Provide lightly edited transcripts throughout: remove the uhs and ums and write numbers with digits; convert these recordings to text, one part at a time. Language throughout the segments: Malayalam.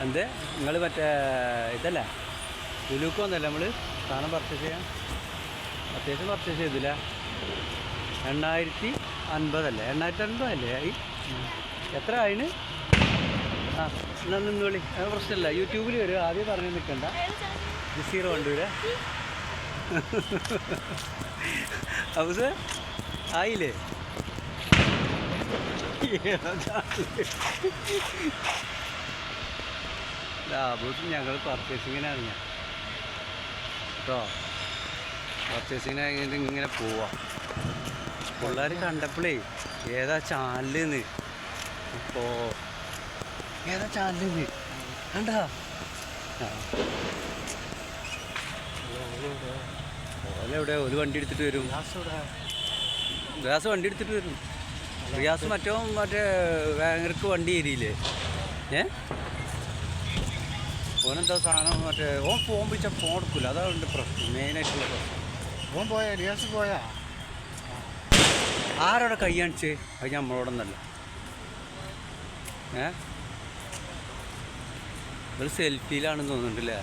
എന്ത് നിങ്ങൾ മറ്റേ ഇതല്ലേ ലുലുക്ക് വന്നല്ലേ നമ്മൾ സാധനം പർച്ചേസ് ചെയ്യാൻ? അത്യാവശ്യം പർച്ചേസ് ചെയ്തില്ല. 850 അല്ലേ? 850 അല്ലേ ആയി? എത്ര ആയിന്? ആ എന്നാൽ നിന്നോളി, അത് പ്രശ്നമില്ല. യൂട്യൂബിൽ വരും. ആദ്യം പറഞ്ഞു നിൽക്കണ്ട. ജസീറ കൊണ്ടുവരാ. അപ്പോൾ സാർ ആയില്ലേ? ലാഭത്തിൽ ഞങ്ങൾ പർച്ചേസിങ്ങിനാണ് ഞാൻ കേട്ടോ. പർച്ചേസിങ്ങിന് കഴിഞ്ഞിട്ട് ഇങ്ങനെ പോവാം. പിള്ളേർ കണ്ടപ്പോഴേ ഏതാ ചാനലെന്ന്, ഇപ്പോൾ ഏതാ ചാനലെന്ന് കണ്ടാ? ഓലെവിടെ? ഒരു വണ്ടി എടുത്തിട്ട് വരും. ഗ്യാസ് വണ്ടി എടുത്തിട്ട് വരും. റിയാസ് മറ്റേ വേങ്ങർക്ക് വണ്ടി ഏരിയില്ലേ? ഓനെന്താ സാധനം മറ്റേ ഓൻ ഫോൺ വിളിച്ചാൽ ഫോൺ എടുക്കില്ല. അതാണ് പ്രശ്നം, മെയിനായിട്ടുള്ള പ്രശ്നം. ഓൻ പോയാ? റിയാസ് പോയാ? ആരോടെ കൈ കാണിച്ച്? അത് നമ്മളോടൊന്നല്ല. ഒരു സെൽഫിയിലാണെന്ന് തോന്നുന്നുണ്ടല്ലേ?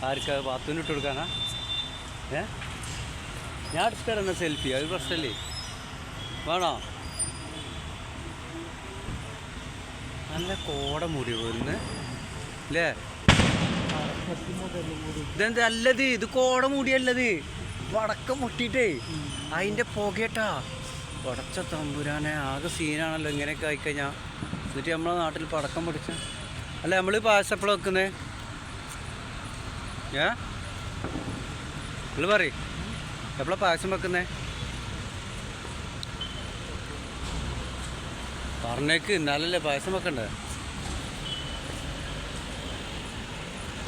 ആർക്കാ? ബാത്റൂമിൽ ഇട്ട് കൊടുക്കാനാ? ഞാൻ എടുത്തിടുന്ന സെൽഫി, അത് പ്രശ്നമല്ലേ? വേണോ? നല്ല കോട മൂടി വരുന്ന് അല്ലേ? ഇതെന്താ അല്ലത്? ഇത് കോട മൂടിയല്ലത്, വടക്കം മുട്ടിയിട്ടേ അതിൻ്റെ പുകയട്ടാ. പടച്ച തമ്പുരാനെ, ആകെ സീനാണല്ലോ ഇങ്ങനെയൊക്കെ ആയിക്കഴിഞ്ഞാൽ. എന്നിട്ട് നമ്മളെ നാട്ടിൽ പടക്കം പൊടിച്ച അല്ല നമ്മൾ പായസം എപ്പോഴും വെക്കുന്നേ? നിങ്ങൾ പറ, എപ്പോഴാണ് പായസം വെക്കുന്നേ? പറഞ്ഞേക്ക്, എന്നാലല്ലേ പായസം വെക്കണ്ടേ?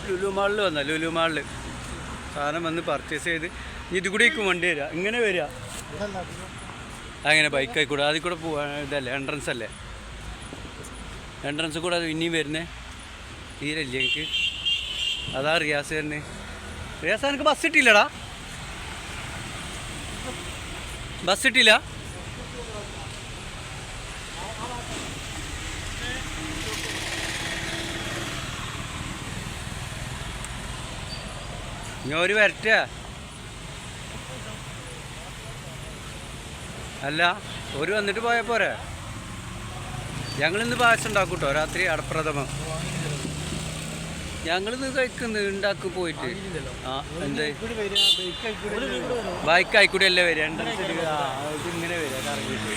ലുലു മാളിൽ വന്ന ലുലു മാളിൽ സാധനം വന്ന് പർച്ചേസ് ചെയ്ത് ഇത് കൂടി വണ്ടി വരിക, ഇങ്ങനെ വരിക. അങ്ങനെ ബൈക്കായി കൂടെ അതിൽ കൂടെ പോവാ. ഇതല്ലേ എൻട്രൻസ് അല്ലേ? എൻട്രൻസ് കൂടെ അത് ഇനിയും വരുന്നേ തീരല്ലേ എനിക്ക്? അതാ റിയാസ് തന്നെ. റിയാസ് എനിക്ക് ബസ് ഇട്ടില്ലടാ, ബസ് ഇട്ടില്ല. ഞാൻ ഒരു വരട്ടെ. അല്ല ഒരു വന്നിട്ട് പോയാൽ പോരെ? ഞങ്ങളിന്ന് പായസം ഉണ്ടാക്കും കേട്ടോ, രാത്രി അടപ്രഥമം ഞങ്ങളിന്ന് കഴിക്കുന്നു, ഉണ്ടാക്കും പോയിട്ട്. ആ എന്ത് ബൈക്ക് ആയിക്കൂടി അല്ലേ വരിക? ഇതിങ്ങനെ വരിക കറങ്ങിയിട്ട്.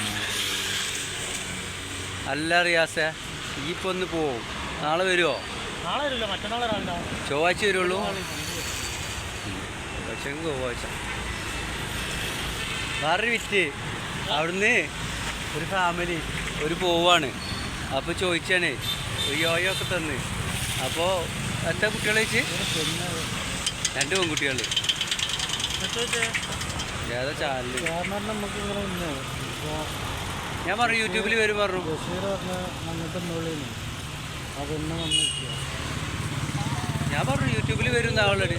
അല്ല റിയാസേ, ഈ ഇപ്പൊ ഒന്ന് പോവും. നാളെ വരുമോ? ചൊവ്വാഴ്ച വരുള്ളൂ. പക്ഷേ ചൊവ്വാഴ്ച വേറൊരു വിറ്റ്. അവിടുന്ന് ഒരു ഫാമിലി ഒരു പോവാണ്. അപ്പോൾ ചോദിച്ചാണേ, ഒരു യോയോ ഒക്കെ തന്ന്. അപ്പോൾ എത്ര കുട്ടികളെ വെച്ച്? 2 പെൺകുട്ടികൾ. ഏതാ ചാനൽ? ഞാൻ പറഞ്ഞു യൂട്യൂബിൽ വരും പറഞ്ഞു. ഞാൻ പറഞ്ഞു യൂട്യൂബിൽ വരും ആളുടെ.